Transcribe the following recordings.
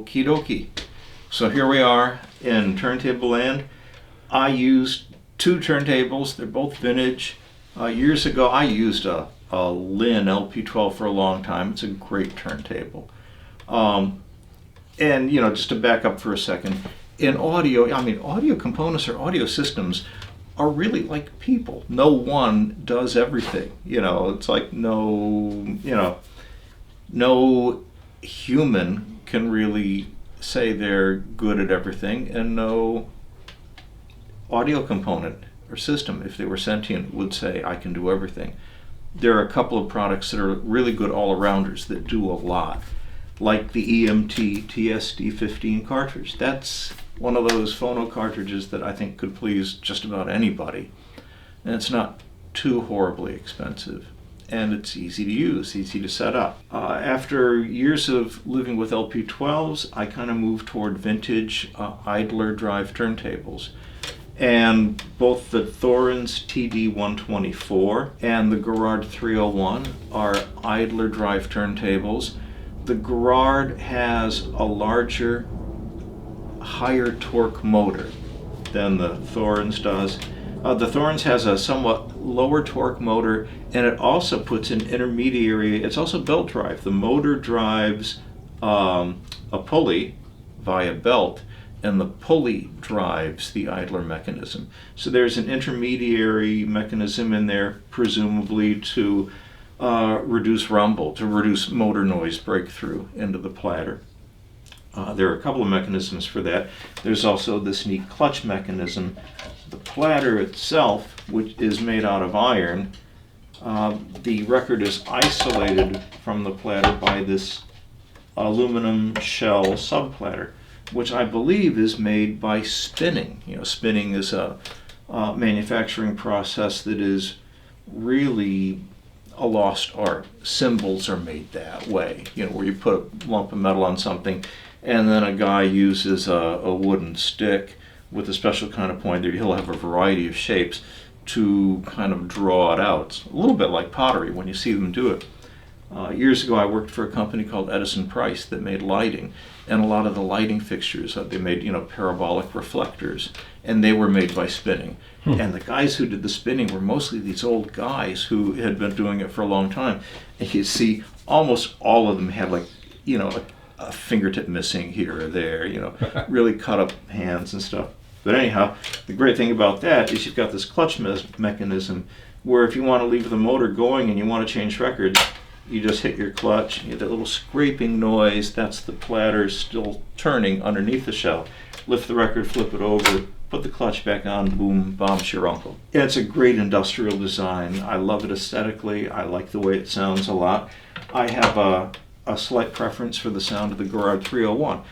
Okie dokie. So here we are in turntable land. I used two turntables. They're both vintage. Years ago, I used a Linn LP12 for a long time. It's a great turntable. And, just to back up for a second, in audio, audio components or audio systems are really like people. No one does everything. It's like no human can really say they're good at everything, and no audio component or system, if they were sentient, would say I can do everything. There are a couple of products that are really good all-arounders that do a lot, like the EMT TSD15 cartridge. That's one of those phono cartridges that I think could please just about anybody, and it's not too horribly expensive, and it's easy to use, easy to set up. After years of living with LP12s, I kind of moved toward vintage idler drive turntables. And both the Thorens TD 124 and the Garrard 301 are idler drive turntables. The Garrard has a larger, higher torque motor than the Thorens does. The Thorens has a somewhat lower torque motor, and it also puts an intermediary, it's also belt drive. The motor drives a pulley via belt, and the pulley drives the idler mechanism. So there's an intermediary mechanism in there, presumably to reduce rumble, to reduce motor noise breakthrough into the platter. There are a couple of mechanisms for that. There's also this neat clutch mechanism. The platter itself, which is made out of iron, the record is isolated from the platter by this aluminum shell subplatter, which I believe is made by spinning. Spinning is a manufacturing process that is really a lost art. Cymbals are made that way, where you put a lump of metal on something, and then a guy uses a wooden stick with a special kind of pointer. He'll have a variety of shapes to kind of draw it out. It's a little bit like pottery when you see them do it. Years ago, I worked for a company called Edison Price that made lighting, and a lot of the lighting fixtures, they made parabolic reflectors, and they were made by spinning. And the guys who did the spinning were mostly these old guys who had been doing it for a long time. And you see, almost all of them had a fingertip missing here or there, really cut up hands and stuff. But anyhow, the great thing about that is you've got this clutch mechanism where if you want to leave the motor going and you want to change records, you just hit your clutch, you get that little scraping noise, that's the platter still turning underneath the shell. Lift the record, flip it over, put the clutch back on, boom, bomb's your uncle. And it's a great industrial design. I love it aesthetically. I like the way it sounds a lot. I have a slight preference for the sound of the Garrard 301.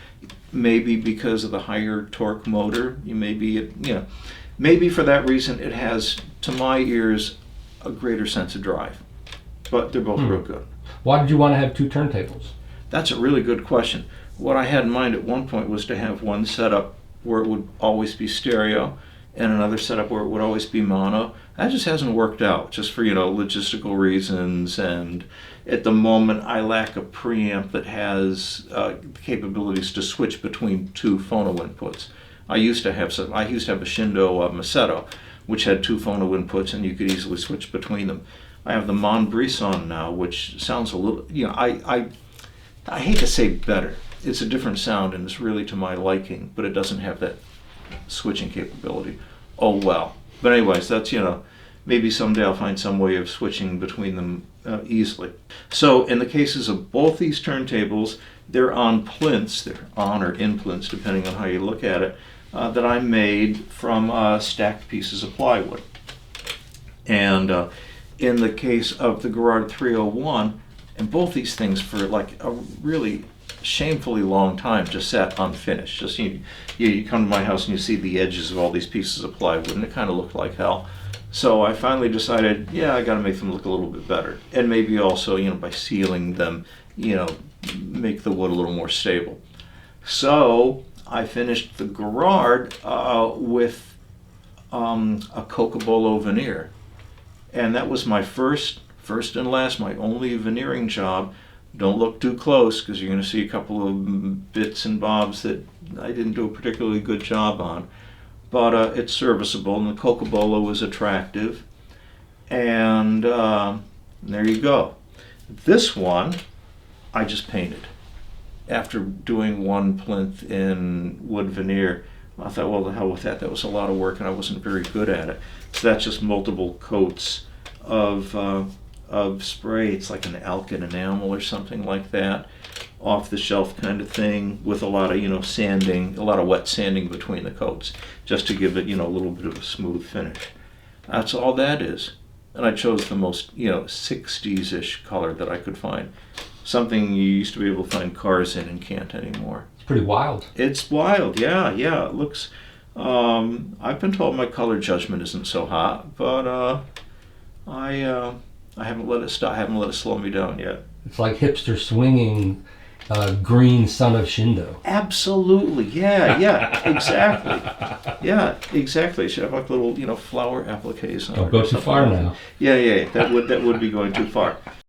Maybe because of the higher torque motor, maybe for that reason it has, to my ears, a greater sense of drive. But they're both real good. Why did you want to have two turntables? That's a really good question. What I had in mind at one point was to have one setup where it would always be stereo and another setup where it would always be mono. That just hasn't worked out, just for logistical reasons, and at the moment I lack a preamp that has the capabilities to switch between two phono inputs. I used to have a Shindo Masetto, which had two phono inputs, and you could easily switch between them. I have the Mon Brisson now, which sounds a little, I hate to say better. It's a different sound, and it's really to my liking, but it doesn't have that switching capability. Oh well. But anyways, that's, maybe someday I'll find some way of switching between them easily. So in the cases of both these turntables, they're on plinths, they're on or in plinths, depending on how you look at it, that I made from stacked pieces of plywood. And in the case of the Garrard 301, and both these things for like a really shamefully long time just sat unfinished. Just you come to my house and you see the edges of all these pieces of plywood, and it kind of looked like hell. So I finally decided, I got to make them look a little bit better, and maybe also, by sealing them, make the wood a little more stable. So I finished the Garrard with a Cocobolo veneer, and that was my first and last, my only veneering job. Don't look too close because you're going to see a couple of bits and bobs that I didn't do a particularly good job on. But it's serviceable, and the cocobolo was attractive. And there you go. This one, I just painted. After doing one plinth in wood veneer, I thought, well, the hell with that. That was a lot of work, and I wasn't very good at it. So that's just multiple coats of spray. It's like an alkyd enamel or something like that, off the shelf kind of thing, with a lot of sanding, a lot of wet sanding between the coats, just to give it a little bit of a smooth finish. That's all that is. And I chose the most 60s-ish color that I could find. Something you used to be able to find cars in and can't anymore. It's pretty wild. It's wild, yeah. It looks. I've been told my color judgment isn't so hot, but I haven't let it stop. I haven't let it slow me down yet. It's like hipster swinging green son of Shindo. Absolutely, yeah, exactly. Yeah, exactly. It should have like little, flower appliques on it. Don't go too far now. Yeah, that would be going too far.